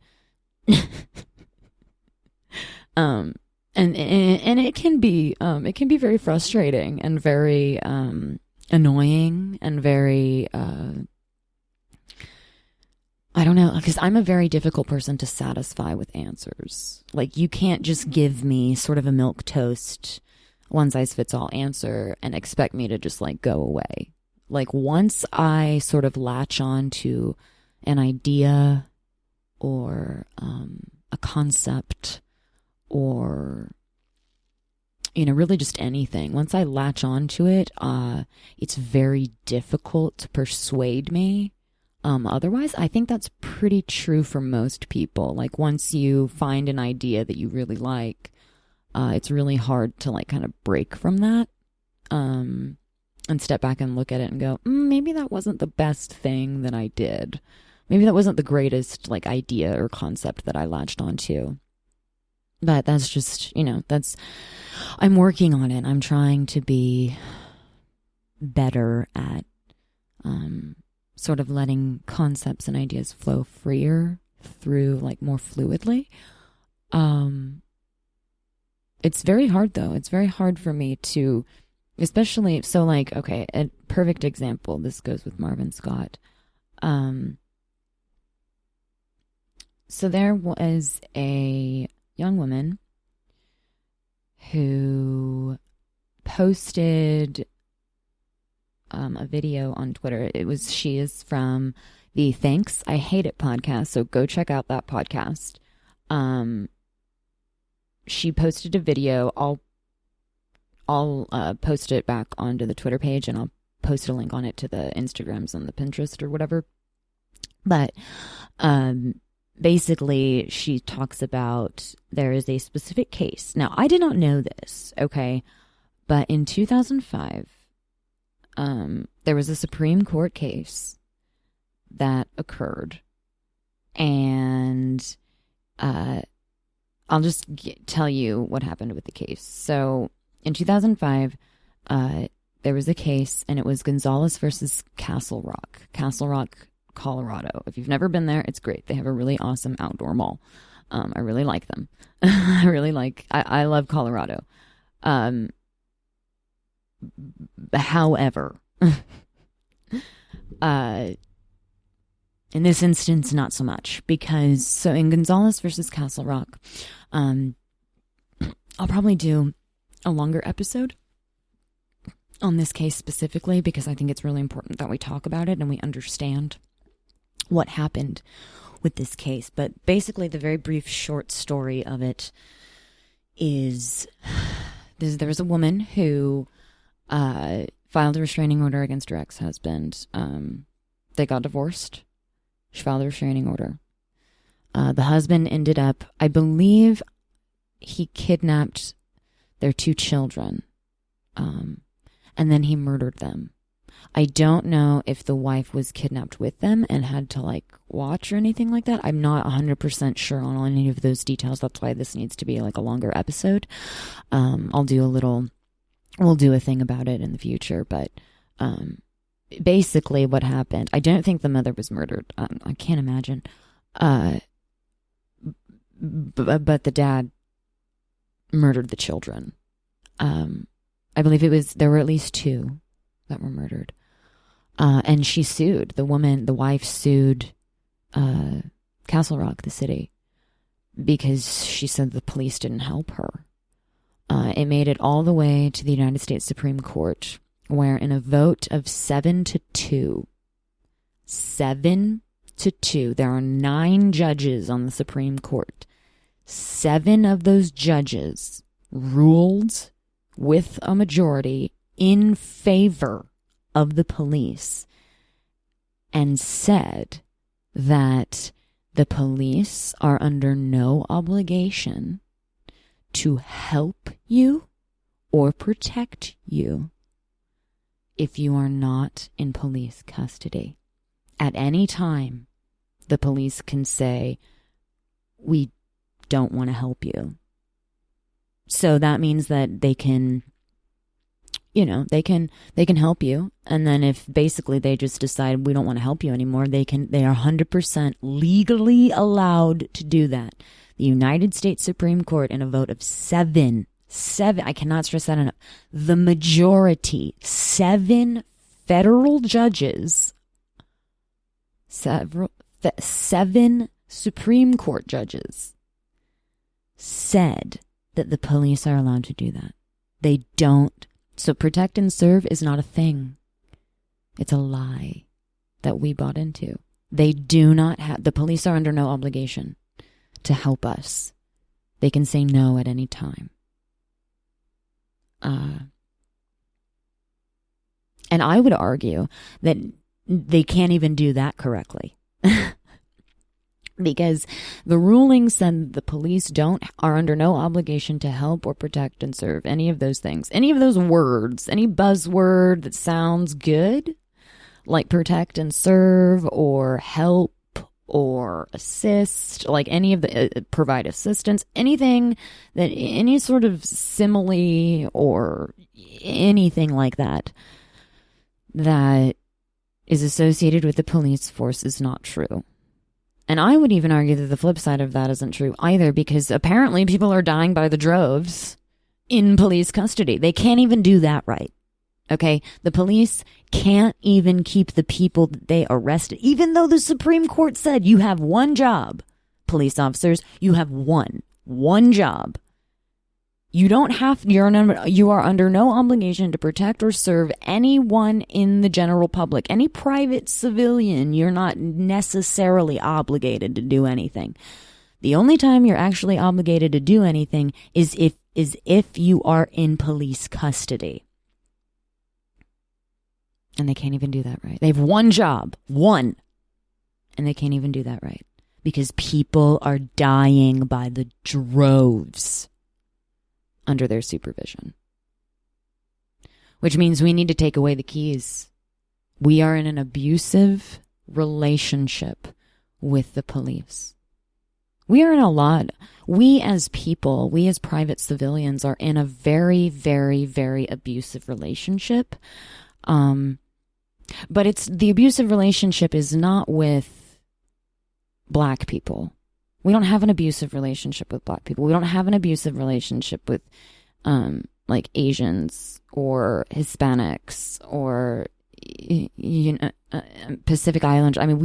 and it can be very frustrating and very annoying and very I don't know, because I'm a very difficult person to satisfy with answers. Like, you can't just give me sort of a milquetoast, one-size-fits-all answer and expect me to just, like, go away. Like, once I sort of latch on to an idea or a concept or, really just anything, once I latch on to it, it's very difficult to persuade me. Otherwise, I think that's pretty true for most people. Like, once you find an idea that you really like, it's really hard to, like, kind of break from that, and step back and look at it and go, maybe that wasn't the best thing that I did. Maybe that wasn't the greatest, like, idea or concept that I latched onto. But that's just, I'm working on it. I'm trying to be better at, sort of letting concepts and ideas flow freer through, like, more fluidly. It's very hard though. It's very hard for me to, especially, so like, okay, a perfect example, this goes with Marvin Scott. So there was a young woman who posted a video on Twitter. She is from the Thanks I Hate It podcast, so go check out that podcast. She posted a video. I'll post it back onto the Twitter page, and I'll post a link on it to the Instagrams and the Pinterest or whatever. But basically, she talks about there is a specific case. Now, I did not know this, okay? But in 2005, there was a Supreme Court case that occurred, and I'll just tell you what happened with the case. So in 2005, there was a case, and it was Gonzales versus Castle Rock, Colorado. If you've never been there, it's great. They have a really awesome outdoor mall. I really like them. I love Colorado. However, in this instance, not so much, because so in Gonzales versus Castle Rock, I'll probably do a longer episode on this case specifically, because I think it's really important that we talk about it and we understand what happened with this case. But basically, the very brief short story of it is there was a woman who filed a restraining order against her ex-husband. They got divorced. She filed a restraining order. The husband ended up, I believe he kidnapped their 2 children, and then he murdered them. I don't know if the wife was kidnapped with them and had to, like, watch or anything like that. I'm not 100% sure on any of those details. That's why this needs to be, like, a longer episode. We'll do a thing about it in the future, but basically what happened, I don't think the mother was murdered. I can't imagine. But the dad murdered the children. I believe there were at least 2 that were murdered. And she sued, the wife sued Castle Rock, the city, because she said the police didn't help her. It made it all the way to the United States Supreme Court, where in a vote of 7-2, there are 9 judges on the Supreme Court. 7 of those judges ruled with a majority in favor of the police and said that the police are under no obligation to help you or protect you if you are not in police custody. At any time, the police can say, we don't want to help you. So that means that they can, they can help you. And then if basically they just decide we don't want to help you anymore, they are 100% legally allowed to do that. The United States Supreme Court, in a vote of seven, I cannot stress that enough, the majority, 7 federal judges, 7 Supreme Court judges said that the police are allowed to do that. They don't. So protect and serve is not a thing. It's a lie that we bought into. They do not have, the police are under no obligation to help us. They can say no at any time. And I would argue that they can't even do that correctly. Because the ruling said the police are under no obligation to help or protect and serve, any of those things. Any of those words, any buzzword that sounds good, like protect and serve or help or assist, like any of the provide assistance, anything that, any sort of simile or anything like that is associated with the police force is not true. And I would even argue that the flip side of that isn't true either, because apparently people are dying by the droves in police custody. They can't even do that right. Okay? The police can't even keep the people that they arrested, even though the Supreme Court said you have one job, police officers, you have one job. You don't have, you are under no obligation to protect or serve anyone in the general public. Any private civilian, you're not necessarily obligated to do anything. The only time you're actually obligated to do anything is if you are in police custody. And they can't even do that right. They have one job, and they can't even do that right because people are dying by the droves under their supervision. Which means we need to take away the keys. We are in an abusive relationship with the police. We as people, we as private civilians are in a very, very, very abusive relationship. But the abusive relationship is not with Black people. We don't have an abusive relationship with Black people. We don't have an abusive relationship with like Asians or Hispanics or Pacific Islanders. I mean,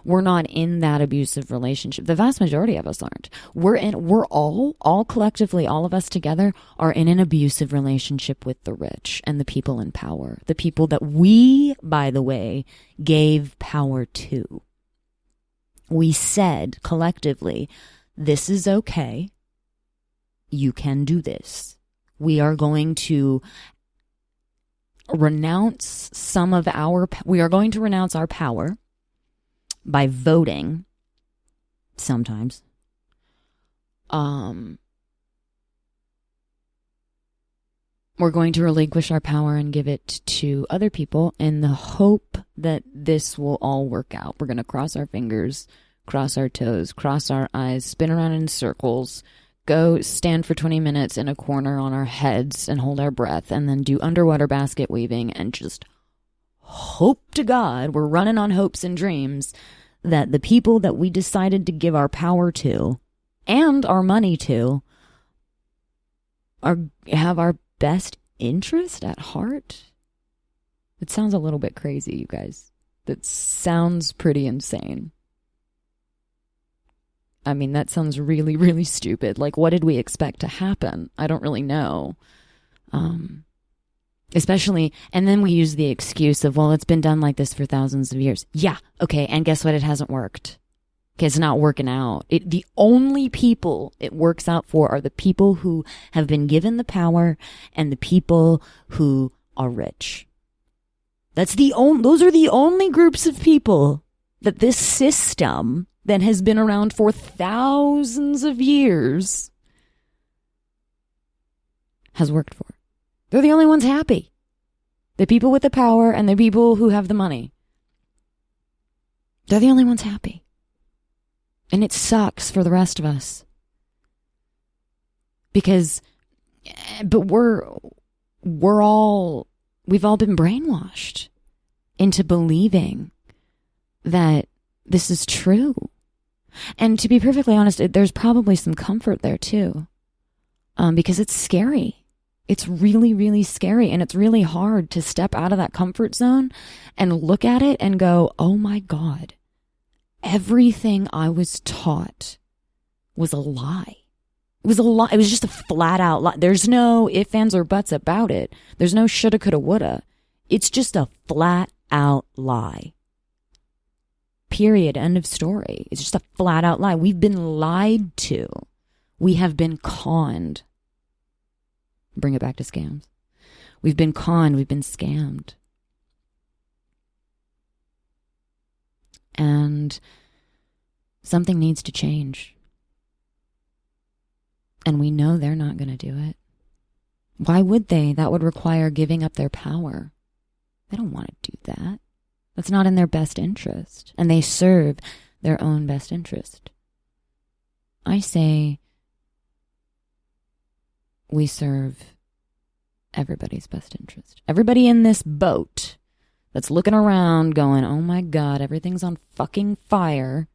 we're not in that abusive relationship. The vast majority of us aren't. We're all collectively, all of us together are in an abusive relationship with the rich and the people in power. The people that we, by the way, gave power to. We said collectively, this is okay. You can do this. We are going to renounce our power by voting sometimes. We're going to relinquish our power and give it to other people in the hope that this will all work out. We're going to cross our fingers, cross our toes, cross our eyes, spin around in circles, go stand for 20 minutes in a corner on our heads and hold our breath, and then do underwater basket weaving and just hope to God, we're running on hopes and dreams that the people that we decided to give our power to and our money to have our best interest at heart. It sounds a little bit crazy, you guys. That sounds pretty insane. I mean, that sounds really, really stupid. Like, what did we expect to happen? I don't really know. Especially, and then we use the excuse of, well, it's been done like this for thousands of years. Yeah, okay, and guess what? It hasn't worked. Okay, it's not working out. The only people it works out for are the people who have been given the power and the people who are rich. Those are the only groups of people that this system that has been around for thousands of years has worked for. They're the only ones happy. The people with the power and the people who have the money. They're the only ones happy. And it sucks for the rest of us. But we've all been brainwashed into believing that this is true. And to be perfectly honest, there's probably some comfort there too. Because it's scary. It's really, really scary. And it's really hard to step out of that comfort zone and look at it and go, oh my God, everything I was taught was a lie. It was a lie. It was just a flat out lie. There's no ifs, ands, or buts about it. There's no shoulda, coulda, woulda. It's just a flat out lie. Period. End of story. It's just a flat out lie. We've been lied to. We have been conned. Bring it back to scams. We've been conned. We've been scammed. And something needs to change. And we know they're not going to do it. Why would they? That would require giving up their power. They don't want to do that. That's not in their best interest. And they serve their own best interest. I say we serve everybody's best interest. Everybody in this boat that's looking around going, oh my God, everything's on fucking fire.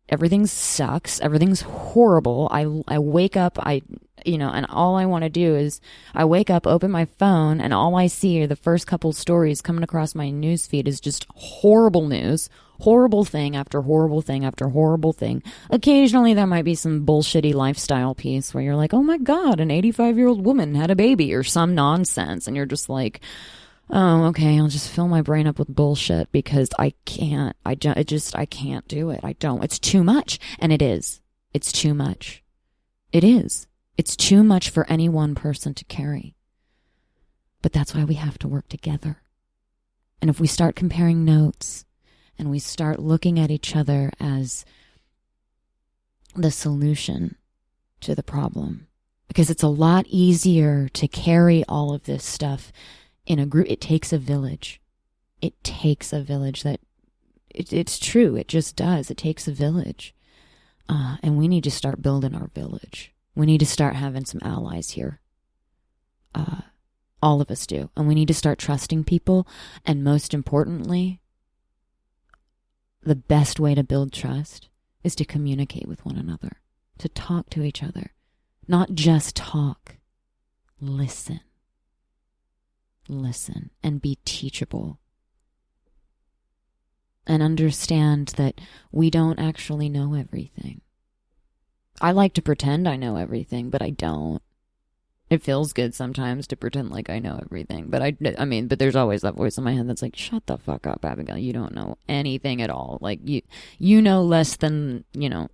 Everything sucks. Everything's horrible. I wake up, and all I want to do is I wake up, open my phone, and all I see are the first couple stories coming across my news feed is just horrible news. Horrible thing after horrible thing after horrible thing. Occasionally there might be some bullshitty lifestyle piece where you're like, oh my God, an 85-year-old woman had a baby or some nonsense. And you're just like, oh, okay, I'll just fill my brain up with bullshit because I can't do it. I don't. It's too much. And it is. It's too much. It is. It's too much for any one person to carry. But that's why we have to work together. And if we start comparing notes and we start looking at each other as the solution to the problem, because it's a lot easier to carry all of this stuff in a group. It takes a village. It takes a village. It's true. It just does. It takes a village. And we need to start building our village. We need to start having some allies here. All of us do. And we need to start trusting people. And most importantly, the best way to build trust is to communicate with one another, to talk to each other. Not just talk. Listen. Listen and be teachable. And understand that we don't actually know everything. I like to pretend I know everything, but I don't. It feels good sometimes to pretend like I know everything, but but there's always that voice in my head that's like, shut the fuck up, Abigail. You don't know anything at all. Like you know less than, you know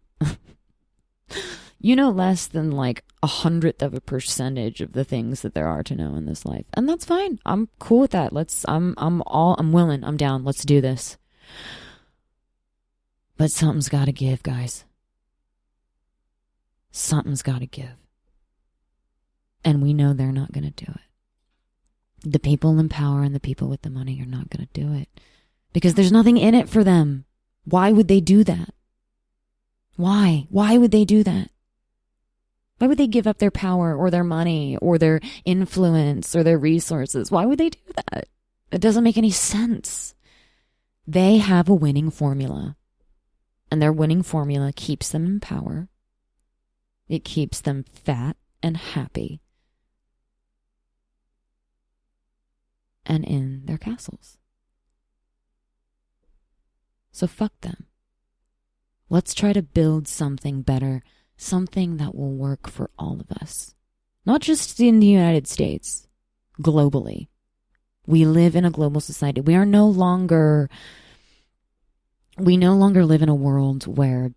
less than like 100% of the things that there are to know in this life. And that's fine. I'm cool with that. I'm willing. I'm down. Let's do this. But something's got to give, guys. Something's got to give. And we know they're not going to do it. The people in power and the people with the money are not going to do it. Because there's nothing in it for them. Why would they do that? Why? Why would they do that? Why would they give up their power or their money or their influence or their resources? Why would they do that? It doesn't make any sense. They have a winning formula. And their winning formula keeps them in power. It keeps them fat and happy. And in their castles. So fuck them. Let's try to build something better, something that will work for all of us. Not just in the United States, globally. We live in a global society. We no longer live in a world where,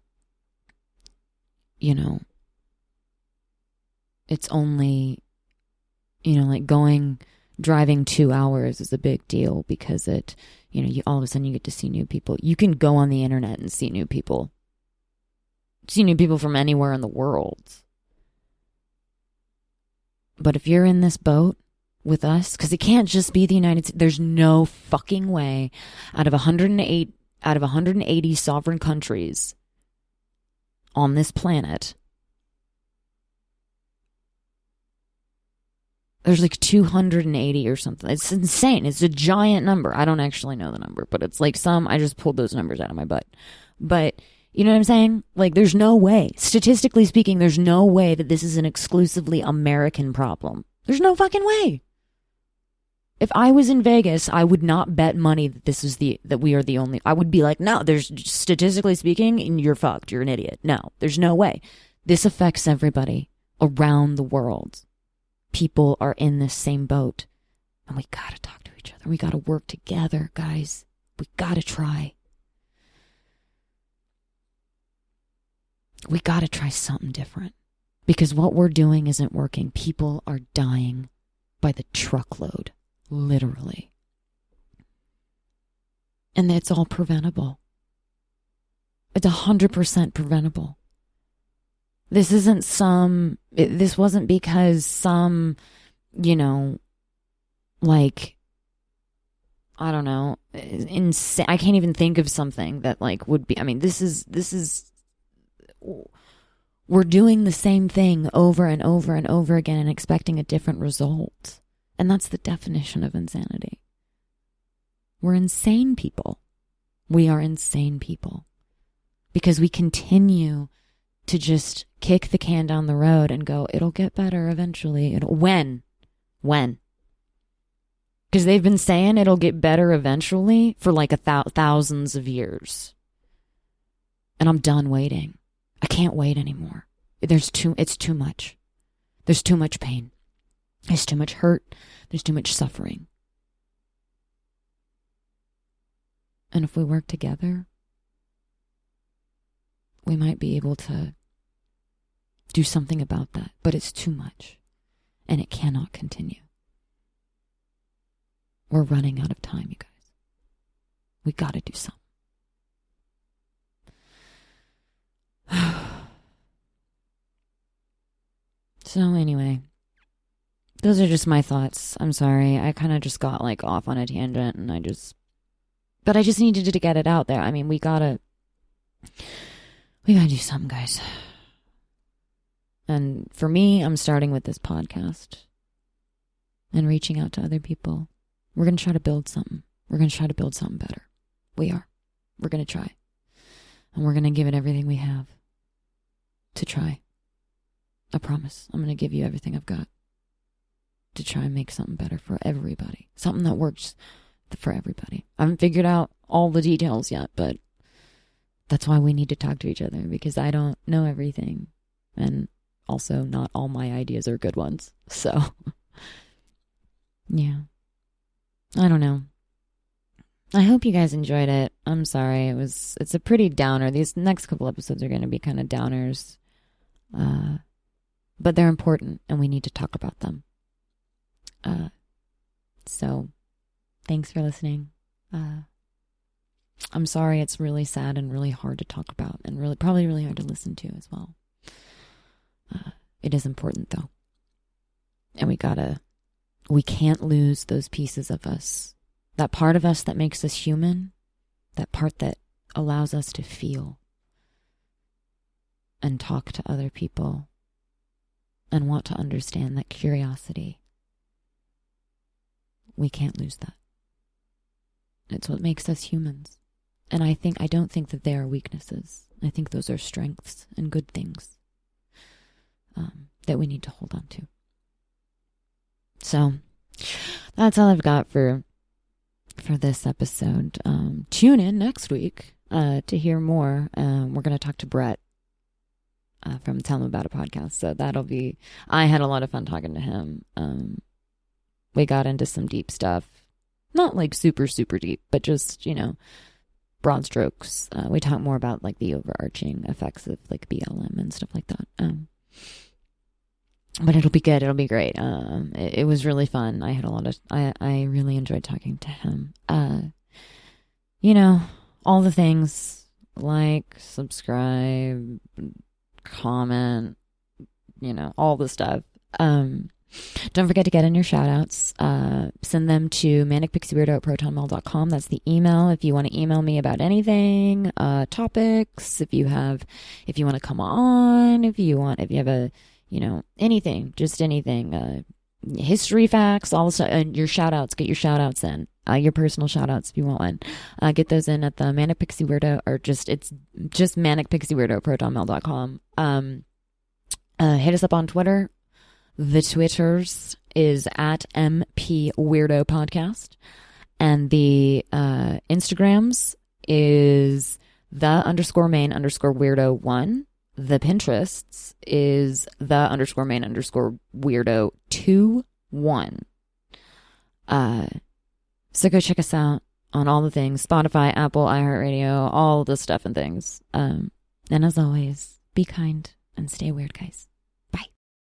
it's only, like driving 2 hours is a big deal because you all of a sudden you get to see new people. You can go on the internet and see new people. See new people from anywhere in the world. But if you're in this boat with us, because it can't just be the United States. There's no fucking way out of 180 sovereign countries on this planet. There's like 280 or something. It's insane. It's a giant number. I don't actually know the number, but it's like I just pulled those numbers out of my butt. But you know what I'm saying? Like, there's no way. Statistically speaking, there's no way that this is an exclusively American problem. There's no fucking way. If I was in Vegas, I would not bet money that that we are the only. I would be like, no, there's statistically speaking, you're fucked. You're an idiot. No, there's no way. This affects everybody around the world. People are in this same boat. And we gotta talk to each other. We gotta work together, guys. We gotta try. We gotta try something different. Because what we're doing isn't working. People are dying by the truckload. Literally. And it's all preventable. It's 100% preventable. This wasn't because some, like, I don't know, insane. I can't even think of something that like would be, this is, we're doing the same thing over and over and over again and expecting a different result. And that's the definition of insanity. We're insane people. We are insane people. Because we continue to just kick the can down the road and go, it'll get better eventually. When? Because they've been saying it'll get better eventually for like thousands of years. And I'm done waiting. I can't wait anymore. It's too much. There's too much pain. There's too much hurt. There's too much suffering. And if we work together, we might be able to do something about that. But it's too much. And it cannot continue. We're running out of time, you guys. We gotta do something. So anyway, those are just my thoughts. I'm sorry. I kind of just got like off on a tangent and but I just needed to get it out there. We gotta do something, guys. And for me, I'm starting with this podcast and reaching out to other people. We're going to try to build something. We're going to try to build something better. We are. We're going to try. And we're going to give it everything we have to try. I promise. I'm going to give you everything I've got to try and make something better for everybody. Something that works for everybody. I haven't figured out all the details yet, but that's why we need to talk to each other, because I don't know everything. And also, not all my ideas are good ones. So, yeah. I don't know. I hope you guys enjoyed it. I'm sorry. It's a pretty downer. These next couple episodes are going to be kind of downers. But they're important and we need to talk about them. So thanks for listening. I'm sorry it's really sad and really hard to talk about and probably really hard to listen to as well. It is important though. And we can't lose those pieces of us. That part of us that makes us human, that part that allows us to feel and talk to other people and want to understand, that curiosity. We can't lose that. It's what makes us humans. And I don't think that they are weaknesses. I think those are strengths and good things that we need to hold on to. So that's all I've got for this episode. Tune in next week to hear more. We're going to talk to Brett from Tell Him About a Podcast. So I had a lot of fun talking to him. We got into some deep stuff. Not like super, super deep, but just, broad strokes. We talked more about like the overarching effects of like BLM and stuff like that. but it'll be good. It'll be great. It was really fun. I had a lot of, I really enjoyed talking to him. You know, all the things, like, subscribe, comment, you know, all the stuff. Don't forget to get in your shout outs. Send them to ManicPixieWeirdo at protonmail.com. That's the email if you want to email me about anything, topics, if you want to come on, if you have a, you know, anything, just anything, history facts, all the stuff, and your shout outs, get your shout outs in, your personal shout outs if you want one. Get those in at the ManicPixieWeirdo, or it's just ManicPixieWeirdo at protonmail.com. Hit us up on Twitter. The Twitters is at MP Weirdo Podcast. And the Instagrams is the_main_weirdo1. The Pinterests is the_main_weirdo21. So go check us out on all the things. Spotify, Apple, iHeartRadio, all the stuff and things. And as always, be kind and stay weird, guys.